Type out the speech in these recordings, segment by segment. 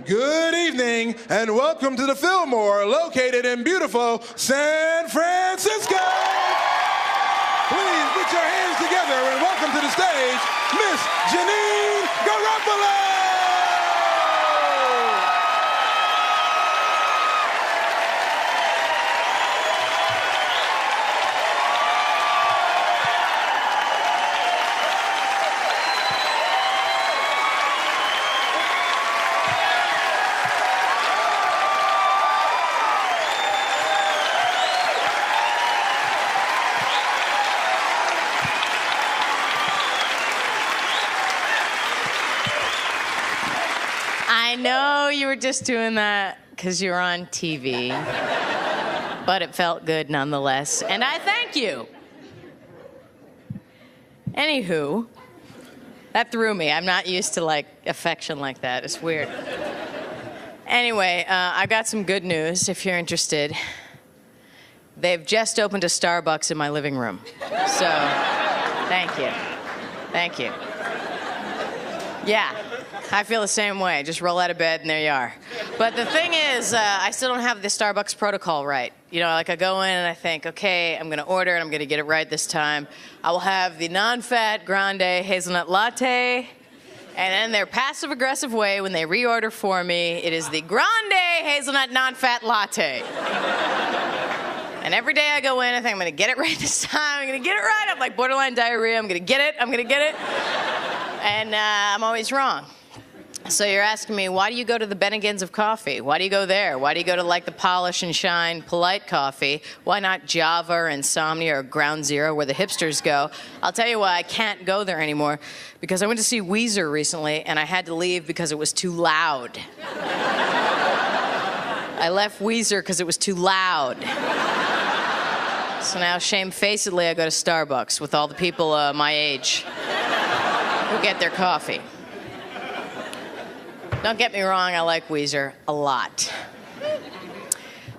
Good evening, and welcome to the Fillmore, located in beautiful San Francisco. Please put your hands together and welcome to the stage, Miss Janine Garoppolo. I know you were just doing that because you were on TV, but it felt good nonetheless, and I thank you. Anywho, that threw me. I'm not used to, like, affection like that. It's weird. Anyway, I've got some good news if you're interested. They've just opened a Starbucks in my living room. So, thank you. Thank you. Yeah. I feel the same way. Just roll out of bed and there you are. But the thing is, I still don't have the Starbucks protocol right. You know, like I go in and I think, okay, I'm gonna order and I'm gonna get it right this time. I will have the non-fat grande hazelnut latte, and then their passive-aggressive way when they reorder for me, it is the grande hazelnut non-fat latte. And every day I go in, I think I'm gonna get it right this time. I'm gonna get it right. I'm like borderline diarrhea. I'm gonna get it. I'm gonna get it. And I'm always wrong. So you're asking me, why do you go to the Bennigan's of coffee? Why do you go there? Why do you go to, like, the Polish and Shine Polite Coffee? Why not Java or Insomnia or Ground Zero where the hipsters go? I'll tell you why I can't go there anymore. Because I went to see Weezer recently, and I had to leave because it was too loud. I left Weezer because it was too loud. So now, shamefacedly, I go to Starbucks with all the people my age who get their coffee. Don't get me wrong, I like Weezer a lot.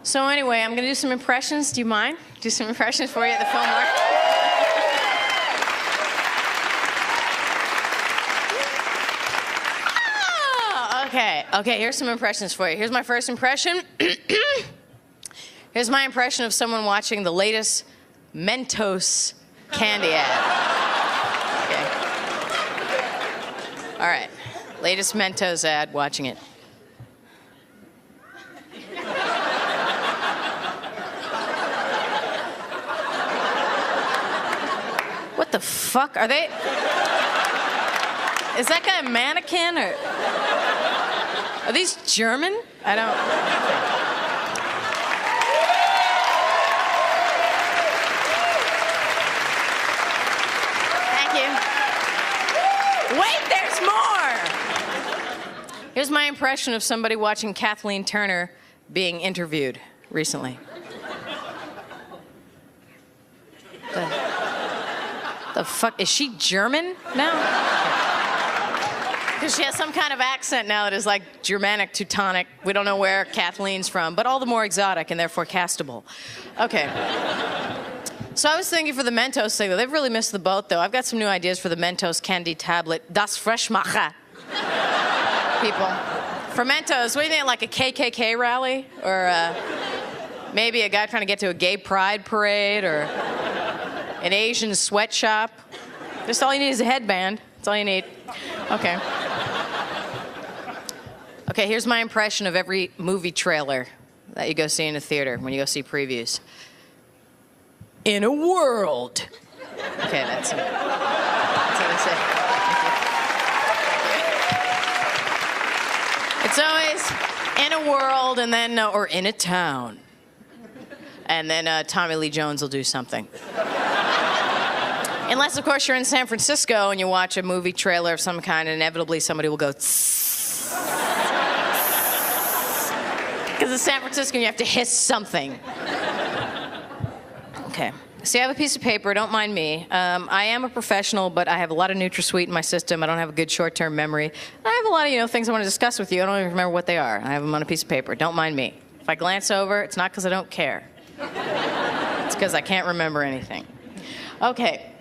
So anyway, I'm gonna do some impressions. Do you mind? Do some impressions for you at the Fillmore. Okay, here's some impressions for you. Here's my first impression. Here's my impression of someone watching the latest Mentos candy ad. Okay. All right. Latest Mentos ad, watching it. What the fuck? Are they... Is that guy a mannequin, or... Are these German? I don't... Thank you. Wait, there's more! Here's my impression of somebody watching Kathleen Turner being interviewed recently. The fuck? Is she German now? Because she has some kind of accent now that is like Germanic, Teutonic. We don't know where Kathleen's from, but all the more exotic and therefore castable. Okay. So I was thinking for the Mentos thing, they've really missed the boat, though. I've got some new ideas for the Mentos candy tablet. Das Freshmacher. People. For Mentos, what do you think, like a KKK rally? Or maybe a guy trying to get to a gay pride parade? Or an Asian sweatshop? Just all you need is a headband. That's all you need. Okay. Okay, here's my impression of every movie trailer that you go see in a theater when you go see previews. In a world. Okay, that's it. That's what I say. It's always in a world, and then, or in a town. And then Tommy Lee Jones will do something. Unless, of course, you're in San Francisco and you watch a movie trailer of some kind, and inevitably somebody will go tss. Because it's San Francisco and you have to hiss something. Okay. See, I have a piece of paper. Don't mind me. I am a professional, but I have a lot of NutraSweet in my system. I don't have a good short-term memory. I have a lot of, things I want to discuss with you. I don't even remember what they are. I have them on a piece of paper. Don't mind me. If I glance over, it's not because I don't care. It's because I can't remember anything. Okay.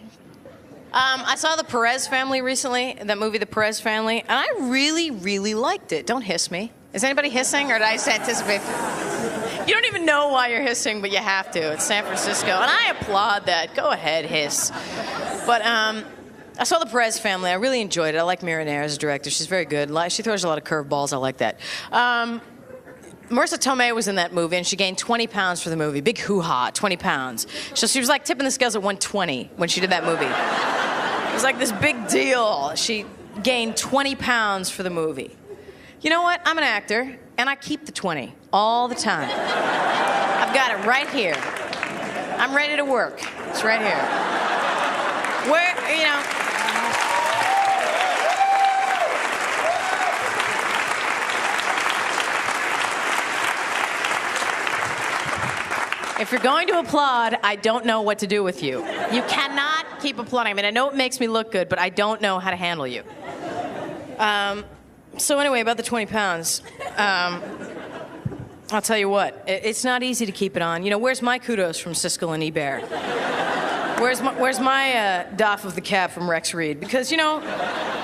I saw The Perez Family recently, that movie, The Perez Family, and I really, really liked it. Don't hiss me. Is anybody hissing, or did I just anticipate? You don't even know why you're hissing, but you have to. It's San Francisco, and I applaud that. Go ahead, hiss. But I saw The Perez Family. I really enjoyed it. I like Mira Nair as a director. She's very good. She throws a lot of curveballs. I like that. Marissa Tomei was in that movie, and she gained 20 pounds for the movie. Big hoo-ha, 20 pounds. So she was like tipping the scales at 120 when she did that movie. It was like this big deal. She gained 20 pounds for the movie. You know what? I'm an actor, and I keep the 20 all the time. I've got it right here. I'm ready to work. It's right here. Where, you know... If you're going to applaud, I don't know what to do with you. You cannot keep applauding. I mean, I know it makes me look good, but I don't know how to handle you. So anyway, about the 20 pounds. I'll tell you what, it's not easy to keep it on. You know, where's my kudos from Siskel and Ebert? Where's my doff of the cap from Rex Reed? Because, you know,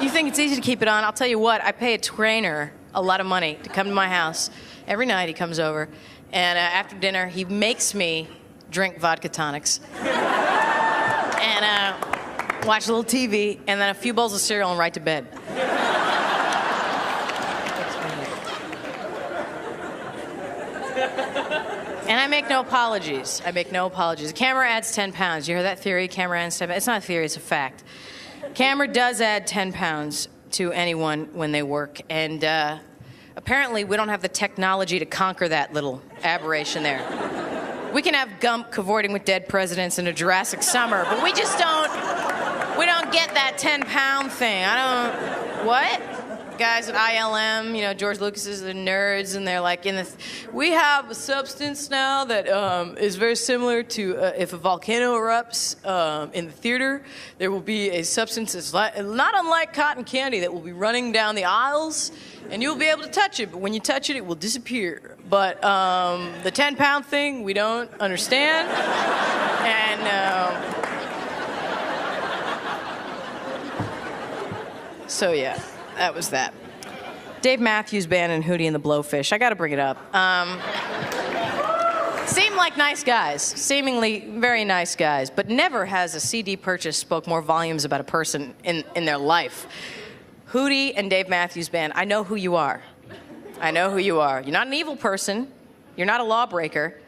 you think it's easy to keep it on. I'll tell you what, I pay a trainer a lot of money to come to my house. Every night he comes over. And after dinner, he makes me drink vodka tonics and watch a little TV, and then a few bowls of cereal and right to bed. And I make no apologies. I make no apologies. The camera adds 10 pounds. You heard that theory? Camera adds 10 pounds. It's not a theory, it's a fact. Camera does add 10 pounds to anyone when they work, and apparently, we don't have the technology to conquer that little aberration there. We can have Gump cavorting with dead presidents in a Jurassic summer, but we just don't get that 10-pound thing. What? Guys at ILM, you know, George Lucas is the nerds, and they're like, we have a substance now that is very similar to if a volcano erupts in the theater, there will be a substance that's not unlike cotton candy that will be running down the aisles, and you'll be able to touch it, but when you touch it, it will disappear. But the 10-pound thing, we don't understand, and so yeah. That was that. Dave Matthews Band and Hootie and the Blowfish. I got to bring it up. Seem like nice guys, seemingly very nice guys, but never has a CD purchase spoke more volumes about a person in their life. Hootie and Dave Matthews Band, I know who you are. I know who you are. You're not an evil person. You're not a lawbreaker.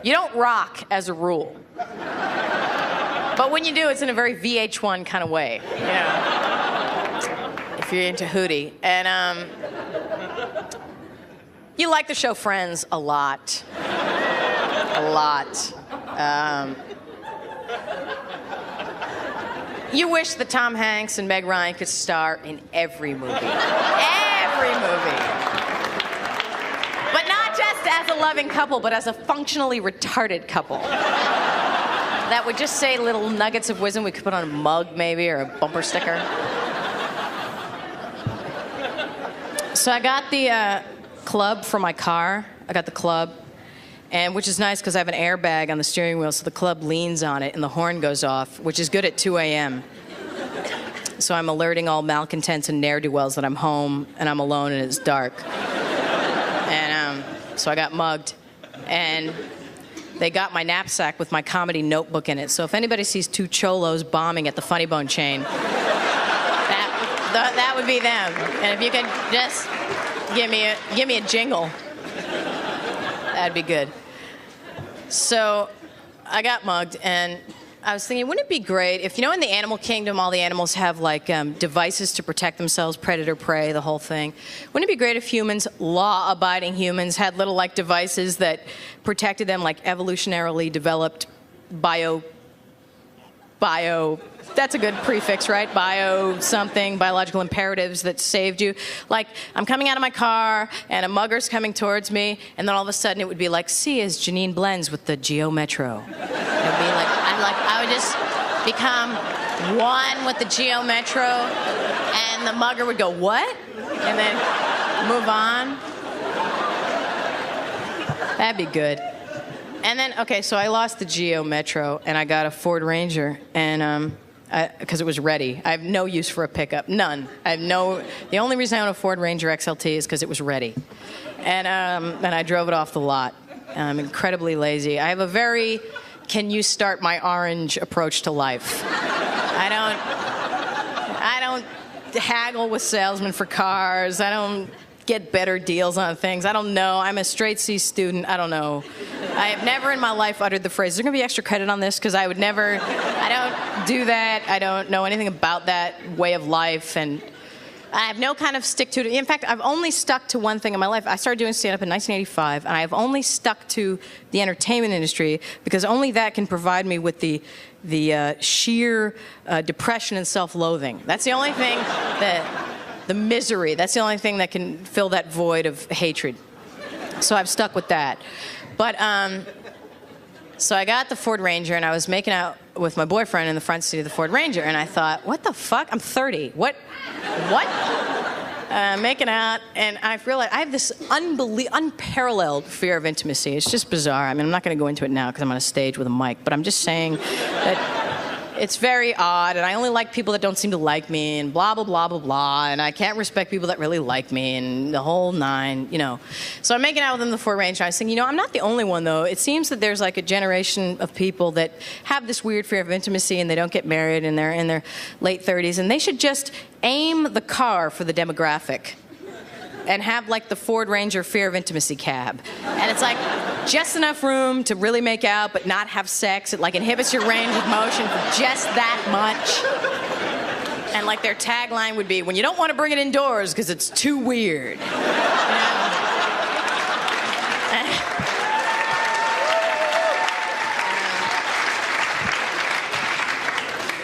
You don't rock as a rule. But when you do, it's in a very VH1 kind of way, you know, if you're into Hootie. And you like the show Friends a lot. A lot. You wish that Tom Hanks and Meg Ryan could star in every movie. Every movie. But not just as a loving couple, but as a functionally retarded couple. That would just say little nuggets of wisdom we could put on a mug, maybe, or a bumper sticker. So I got the club for my car. I got the club, and which is nice because I have an airbag on the steering wheel, so the club leans on it and the horn goes off, which is good at 2 a.m. So I'm alerting all malcontents and ne'er-do-wells that I'm home and I'm alone and it's dark. And so I got mugged, and they got my knapsack with my comedy notebook in it. So if anybody sees two cholos bombing at the Funny Bone chain, that would be them. And if you could just give me a jingle, that'd be good. So I got mugged, and I was thinking, wouldn't it be great if, you know, in the animal kingdom, all the animals have like devices to protect themselves, predator, prey, the whole thing. Wouldn't it be great if humans, law-abiding humans, had little like devices that protected them, like evolutionarily developed bio, that's a good prefix, right? Bio something, biological imperatives that saved you. Like, I'm coming out of my car, and a mugger's coming towards me, and then all of a sudden it would be like, see as Janine blends with the Geo Metro. It would be like, I would just become one with the Geo Metro, and the mugger would go, what? And then move on. That'd be good. And then, okay, so I lost the Geo Metro, and I got a Ford Ranger, and because it was ready. I have no use for a pickup, none. The only reason I own a Ford Ranger XLT is because it was ready. And I drove it off the lot. I'm incredibly lazy. I have a very, can you start my orange approach to life. I don't haggle with salesmen for cars. I don't get better deals on things. I don't know. I'm a straight C student. I don't know. I have never in my life uttered the phrase, is there going to be extra credit on this? Because I don't do that. I don't know anything about that way of life. And I have no kind of stick to it. In fact, I've only stuck to one thing in my life. I started doing stand-up in 1985, and I've only stuck to the entertainment industry because only that can provide me with the sheer depression and self-loathing. That's the only thing the misery, that's the only thing that can fill that void of hatred. So I've stuck with that. But, so I got the Ford Ranger, and I was making out with my boyfriend in the front seat of the Ford Ranger, and I thought, what the fuck? I'm 30. What? Making out, and I realized I have this unparalleled fear of intimacy. It's just bizarre. I mean, I'm not going to go into it now because I'm on a stage with a mic, but I'm just saying that it's very odd, and I only like people that don't seem to like me, and blah, blah, blah, blah, blah, and I can't respect people that really like me, and the whole nine, you know. So I'm making out with him in the Ford Ranger, and I was thinking, you know, I'm not the only one, though. It seems that there's like a generation of people that have this weird fear of intimacy, and they don't get married, and they're in their late 30s, and they should just aim the car for the demographic and have like the Ford Ranger fear of intimacy cab. And it's like just enough room to really make out but not have sex. It like inhibits your range of motion for just that much. And like their tagline would be, when you don't want to bring it indoors because it's too weird. You know?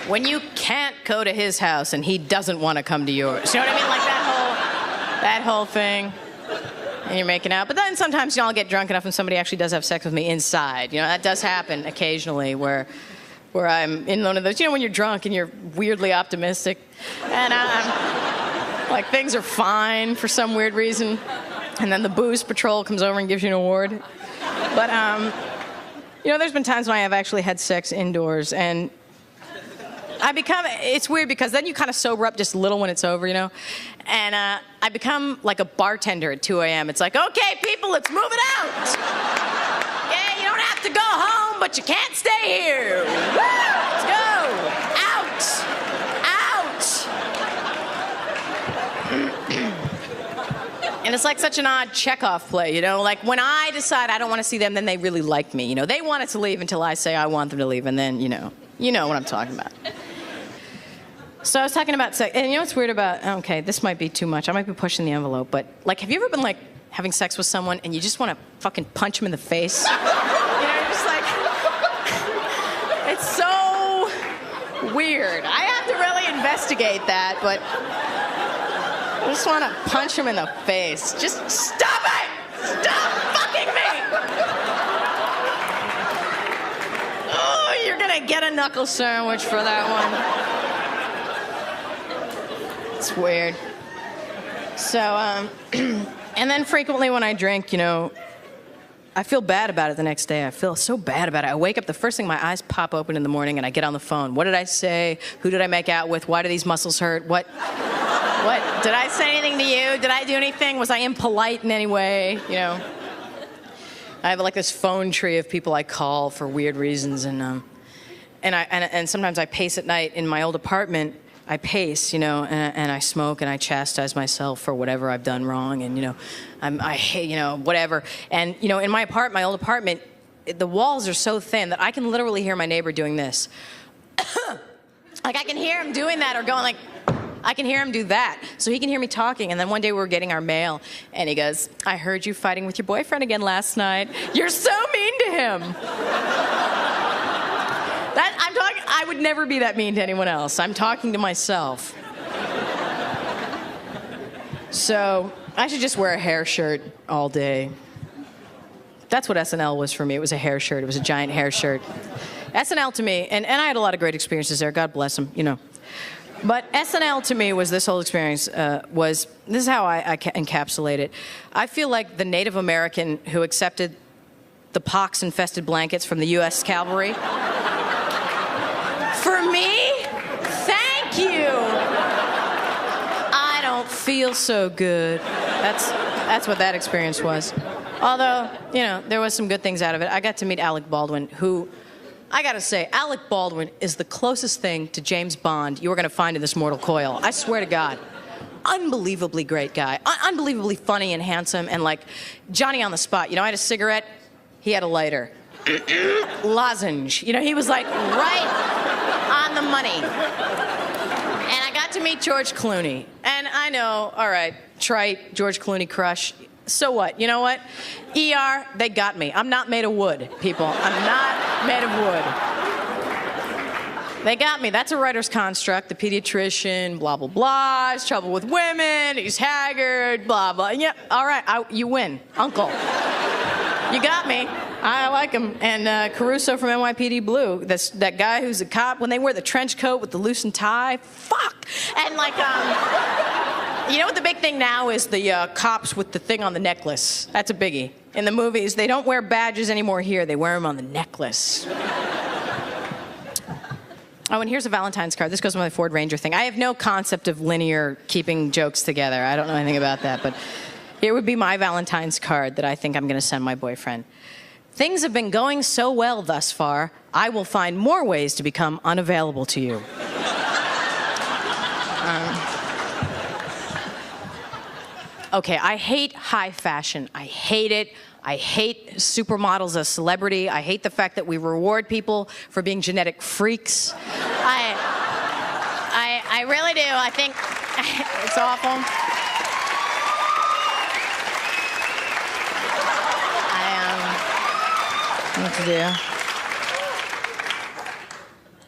When you can't go to his house and he doesn't want to come to yours. You know what I mean? Like that whole thing. And you're making out. But then sometimes, you know, I'll get drunk enough and somebody actually does have sex with me inside. You know, that does happen occasionally where I'm in one of those, you know, when you're drunk and you're weirdly optimistic. And like things are fine for some weird reason. And then the booze patrol comes over and gives you an award. But, you know, there's been times when I have actually had sex indoors, and it's weird because then you kind of sober up just a little when it's over, you know? And I become like a bartender at 2 a.m. It's like, okay, people, let's move it out. Yeah, you don't have to go home, but you can't stay here. Woo, let's go. Out. And it's like such an odd Chekhov play, you know? Like when I decide I don't want to see them, then they really like me, you know? They want it to leave until I say I want them to leave, and then, you know what I'm talking about. So I was talking about sex, and you know what's weird about, okay, this might be too much. I might be pushing the envelope, but like, have you ever been like having sex with someone and you just want to fucking punch them in the face? You know, you're just like, it's so weird. I have to really investigate that, but I just want to punch them in the face. Just stop it! Stop fucking me! Oh, you're gonna get a knuckle sandwich for that one. It's weird. So, and then frequently when I drink, you know, I feel bad about it the next day. I feel so bad about it. I wake up, the first thing, my eyes pop open in the morning, and I get on the phone. What did I say? Who did I make out with? Why do these muscles hurt? What? Did I say anything to you? Did I do anything? Was I impolite in any way? You know? I have like this phone tree of people I call for weird reasons, and sometimes I pace at night in my old apartment. I pace, you know, and I smoke and I chastise myself for whatever I've done wrong, and you know, I hate, you know, whatever. And you know, in my old apartment, the walls are so thin that I can literally hear my neighbor doing this. Like I can hear him doing that, or going like, I can hear him do that. So he can hear me talking. And then one day we were getting our mail, and he goes, "I heard you fighting with your boyfriend again last night. You're so mean to him." I would never be that mean to anyone else. I'm talking to myself. So I should just wear a hair shirt all day. That's what SNL was for me. It was a hair shirt. It was a giant hair shirt. SNL to me, and I had a lot of great experiences there. God bless them, you know. But SNL to me was this whole experience, this is how I encapsulate it. I feel like the Native American who accepted the pox-infested blankets from the U.S. cavalry. don't feel so good. That's what that experience was. Although, you know, there was some good things out of it. I got to meet Alec Baldwin, who, I gotta say, Alec Baldwin is the closest thing to James Bond you are gonna find in this mortal coil. I swear to God. Unbelievably great guy. Unbelievably funny and handsome, and like Johnny on the spot. You know, I had a cigarette, he had a lighter. Lozenge. You know, he was like right on the money. And I got to meet George Clooney. And I know, all right, trite, George Clooney crush. So what? You know what? ER, they got me. I'm not made of wood, people. I'm not made of wood. They got me. That's a writer's construct. The pediatrician, blah, blah, blah. He's trouble with women. He's haggard, blah, blah. Yeah, all right, you win. Uncle. You got me. I like him. And Caruso from NYPD Blue, that guy who's a cop, when they wear the trench coat with the loosened tie, fuck. And like, you know what the big thing now is? The cops with the thing on the necklace. That's a biggie. In the movies, they don't wear badges anymore here. They wear them on the necklace. Oh, and here's a Valentine's card. This goes with my Ford Ranger thing. I have no concept of linear keeping jokes together. I don't know anything about that, but here would be my Valentine's card that I think I'm going to send my boyfriend. Things have been going so well thus far, I will find more ways to become unavailable to you. Okay, I hate high fashion. I hate it. I hate supermodels as celebrity. I hate the fact that we reward people for being genetic freaks. I really do. I think it's awful. What to do?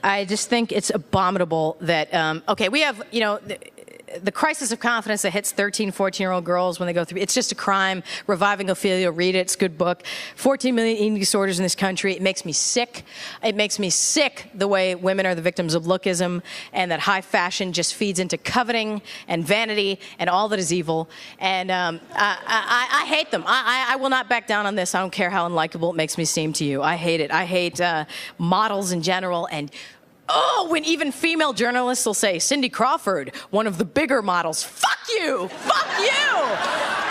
I just think it's abominable that, okay, we have, you know, the crisis of confidence that hits 13, 14-year-old girls when they go through, it's just a crime. Reviving Ophelia, read it, it's a good book. 14 million eating disorders in this country. It makes me sick. It makes me sick the way women are the victims of lookism, and that high fashion just feeds into coveting and vanity and all that is evil. And I hate them. I will not back down on this. I don't care how unlikable it makes me seem to you. I hate it. I hate models in general, and oh, when even female journalists will say, Cindy Crawford, one of the bigger models. Fuck you! Fuck you!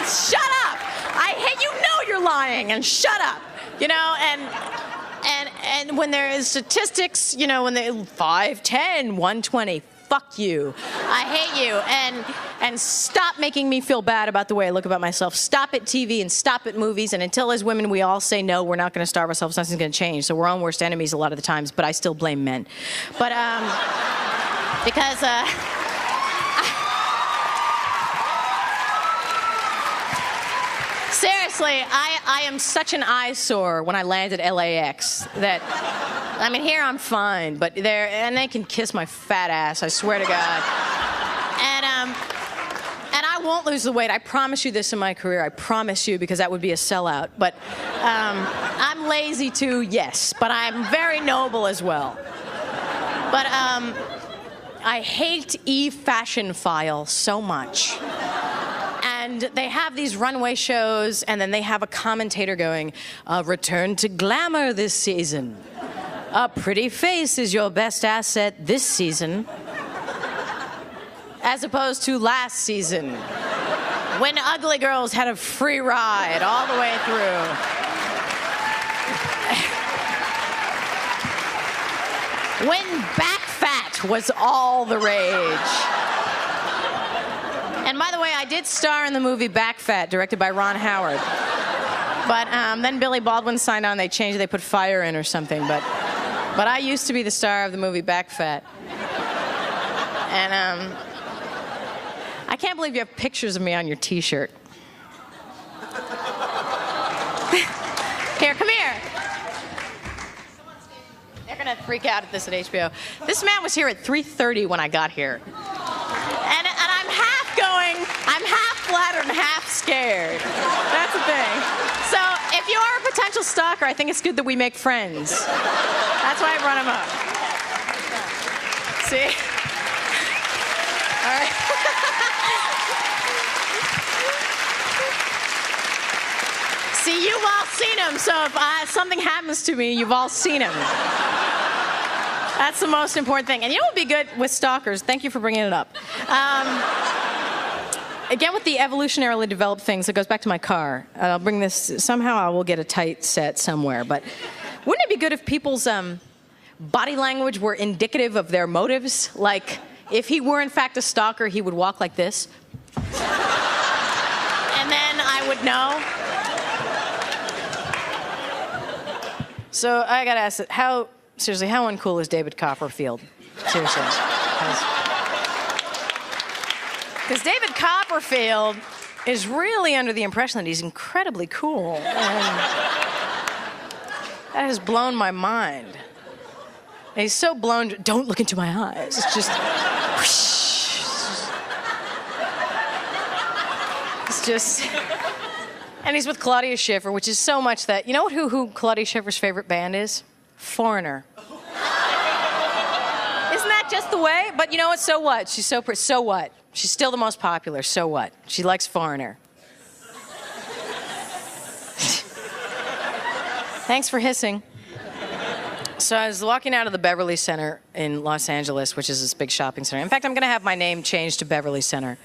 Shut up! I hate, you know you're lying, and shut up. You know, and when there is statistics, you know, when they 5, 10, 120, fuck you. I hate you. And stop making me feel bad about the way I look about myself. Stop at TV and stop at movies. And until as women we all say, no, we're not going to starve ourselves, nothing's going to change. So we're our own worst enemies a lot of the times, but I still blame men. But, because, seriously, I am such an eyesore when I land at LAX that, I mean, here I'm fine, but there, and they can kiss my fat ass, I swear to God. And I won't lose the weight. I promise you this in my career. I promise you, because that would be a sellout. But I'm lazy too, yes, but I'm very noble as well. But I hate E-Fashion File so much. And they have these runway shows, and then they have a commentator going, return to glamour this season. A pretty face is your best asset this season, as opposed to last season, when ugly girls had a free ride all the way through. When back fat was all the rage. And by the way, I did star in the movie Back Fat, directed by Ron Howard. But then Billy Baldwin signed on, they changed it, they put fire in or something. But I used to be the star of the movie Back Fat. And I can't believe you have pictures of me on your T-shirt. Here, come here. They're gonna freak out at this at HBO. This man was here at 3:30 when I got here. And I'm half going, I'm half flattered and half scared. That's the thing. So if you are a potential stalker, I think it's good that we make friends. That's why I brought him up. See? All right. See, you've all seen him, so if something happens to me, you've all seen him. That's the most important thing. And you know what would be good with stalkers? Thank you for bringing it up. again, with the evolutionarily developed things, it goes back to my car. I'll bring this, somehow I will get a tight set somewhere, but wouldn't it be good if people's body language were indicative of their motives? Like, if he were in fact a stalker, he would walk like this. And then I would know. So I gotta ask, seriously, how uncool is David Copperfield? Seriously. Because David Copperfield is really under the impression that he's incredibly cool. And that has blown my mind. And he's so blown, don't look into my eyes. It's just, it's just, and he's with Claudia Schiffer, which is so much that, you know who Claudia Schiffer's favorite band is? Foreigner. Isn't that just the way? But you know what, so what? She's so what? She's still the most popular, so what? She likes Foreigner. Thanks for hissing. So I was walking out of the Beverly Center in Los Angeles, which is this big shopping center. In fact, I'm gonna have my name changed to Beverly Center.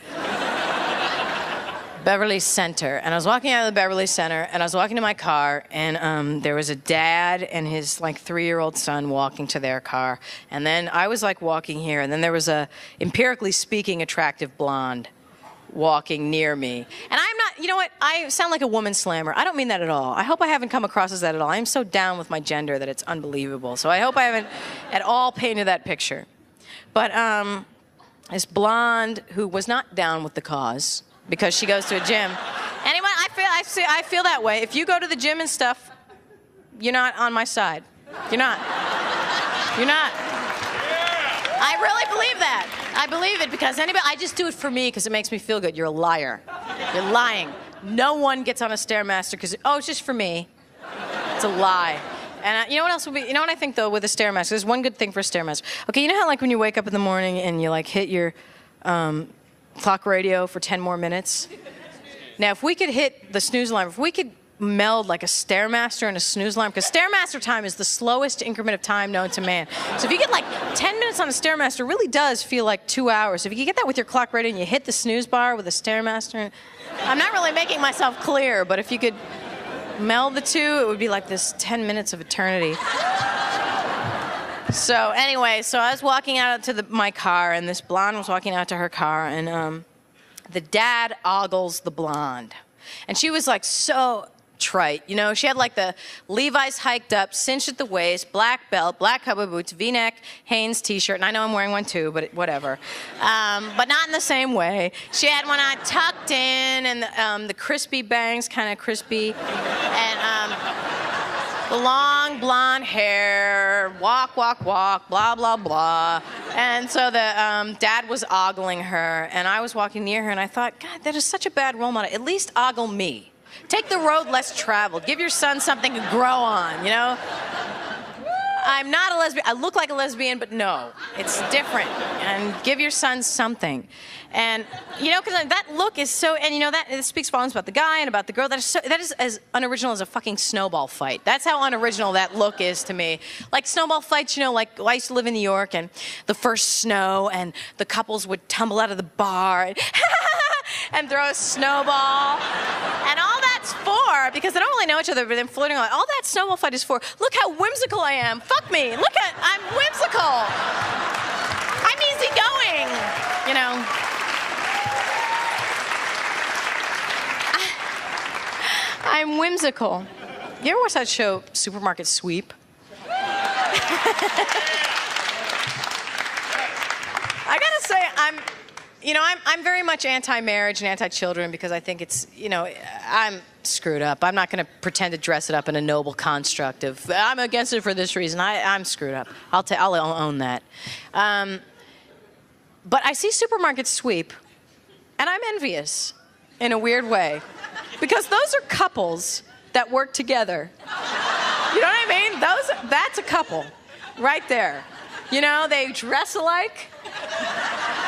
Beverly Center. And I was walking out of the Beverly Center, and I was walking to my car, and there was a dad and his like 3-year-old son walking to their car. And then I was like walking here, and then there was a, empirically speaking, attractive blonde walking near me. And I'm not, you know what, I sound like a woman slammer. I don't mean that at all. I hope I haven't come across as that at all. I'm so down with my gender that it's unbelievable. So I hope I haven't at all painted that picture. But this blonde who was not down with the cause, because she goes to a gym. Anyway, I feel that way. If you go to the gym and stuff, you're not on my side. You're not. You're not. I really believe that. I believe it because I just do it for me because it makes me feel good. You're a liar. You're lying. No one gets on a Stairmaster because, oh, it's just for me. It's a lie. And you know what else would be, you know what I think though with a Stairmaster? There's one good thing for a Stairmaster. Okay, you know how like when you wake up in the morning and you like hit your, clock radio for 10 more minutes. Now, if we could hit the snooze alarm, if we could meld like a Stairmaster and a snooze alarm, because Stairmaster time is the slowest increment of time known to man. So if you get like 10 minutes on a Stairmaster, it really does feel like 2 hours. If you get that with your clock radio and you hit the snooze bar with a Stairmaster, I'm not really making myself clear, but if you could meld the two, it would be like this 10 minutes of eternity. So anyway, so I was walking out to my car, and this blonde was walking out to her car, and the dad ogles the blonde. And she was like so trite, you know? She had like the Levi's hiked up, cinched at the waist, black belt, black cowboy boots, V-neck, Hanes t-shirt, and I know I'm wearing one too, but whatever. But not in the same way. She had one on tucked in, and the crispy bangs, kind of crispy, and the long blonde hair, walk, walk, walk, blah, blah, blah. And so the dad was ogling her, and I was walking near her, and I thought, God, that is such a bad role model. At least ogle me. Take the road less traveled. Give your son something to grow on, you know? I'm not a lesbian. I look like a lesbian, but no, it's different. And give your son something. And, you know, because that look is so, and you know, that it speaks volumes about the guy and about the girl. That is as unoriginal as a fucking snowball fight. That's how unoriginal that look is to me. Like snowball fights, you know, like I used to live in New York, and the first snow, and the couples would tumble out of the bar and throw a snowball. And all that's for, because they don't really know each other, but they're flirting. All that snowball fight is for, look how whimsical I am. Fuck me. I'm whimsical. I'm easygoing, you know. I'm whimsical. You ever watch that show, Supermarket Sweep? I gotta say, I'm very much anti-marriage and anti-children because I think it's, you know, I'm screwed up. I'm not gonna pretend to dress it up in a noble construct of, I'm against it for this reason. I'm screwed up. I'll own that. But I see Supermarket Sweep, and I'm envious in a weird way. Because those are couples that work together. You know what I mean? That's a couple right there. You know, they dress alike.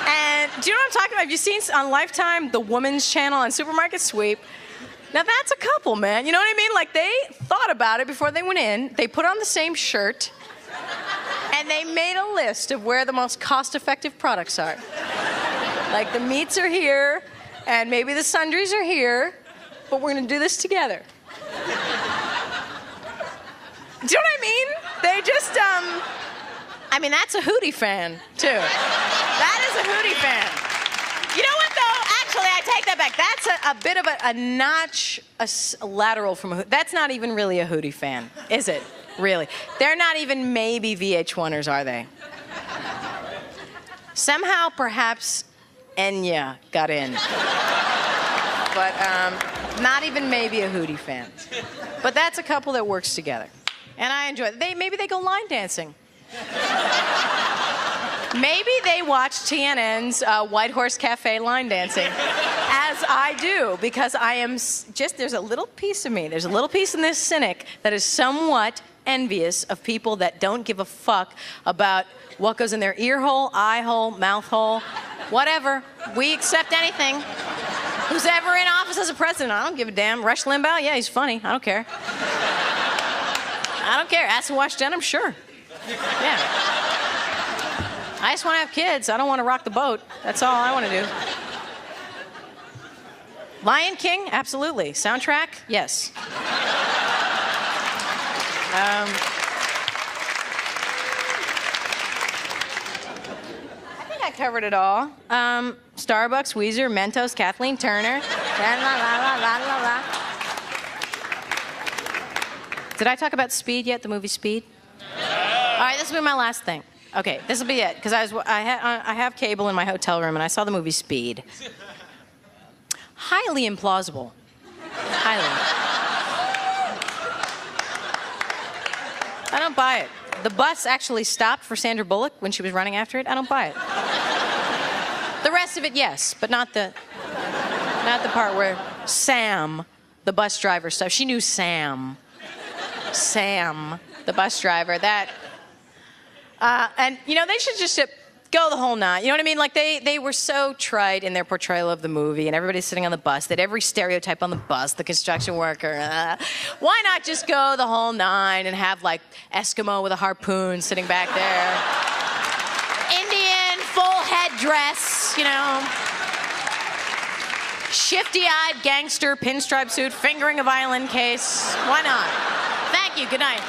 And do you know what I'm talking about? Have you seen on Lifetime, the Woman's Channel on Supermarket Sweep? Now that's a couple, man. You know what I mean? Like they thought about it before they went in. They put on the same shirt. And they made a list of where the most cost-effective products are. Like the meats are here. And maybe the sundries are here, but we're gonna do this together. Do you know what I mean? They just, I mean, that's a Hootie fan, too. That is a Hootie fan. You know what, though? Actually, I take that back. That's a bit of a notch, a lateral from a Hootie. That's not even really a Hootie fan, is it? Really? They're not even maybe VH1ers, are they? Somehow, perhaps, Enya got in. But not even maybe a Hootie fan. But that's a couple that works together. And I enjoy it. Maybe they go line dancing. Maybe they watch TNN's White Horse Cafe line dancing, as I do, because I am just, there's a little piece of me, there's a little piece in this cynic that is somewhat envious of people that don't give a fuck about what goes in their ear hole, eye hole, mouth hole, whatever. We accept anything. Who's ever in office as a president? I don't give a damn. Rush Limbaugh? Yeah, he's funny. I don't care. I don't care. Acid wash denim? Sure. Yeah. I just want to have kids. I don't want to rock the boat. That's all I want to do. Lion King? Absolutely. Soundtrack? Yes. I think I covered it all. Starbucks, Weezer, Mentos, Kathleen Turner. Did I talk about Speed yet, the movie Speed? All right, this will be my last thing. Okay, this will be it, because I have cable in my hotel room, and I saw the movie Speed. Highly implausible. Highly. I don't buy it. The bus actually stopped for Sandra Bullock when she was running after it. I don't buy it. The rest of it, yes, but not the part where Sam, the bus driver, stuff. She knew Sam. Sam, the bus driver. That. And you know, they should just go the whole nine. You know what I mean? Like they were so trite in their portrayal of the movie, and everybody's sitting on the bus. They had every stereotype on the bus, the construction worker. Why not just go the whole nine and have like Eskimo with a harpoon sitting back there, Indian full headdress, you know, shifty-eyed gangster pinstripe suit, fingering a violin case. Why not? Thank you. Good night.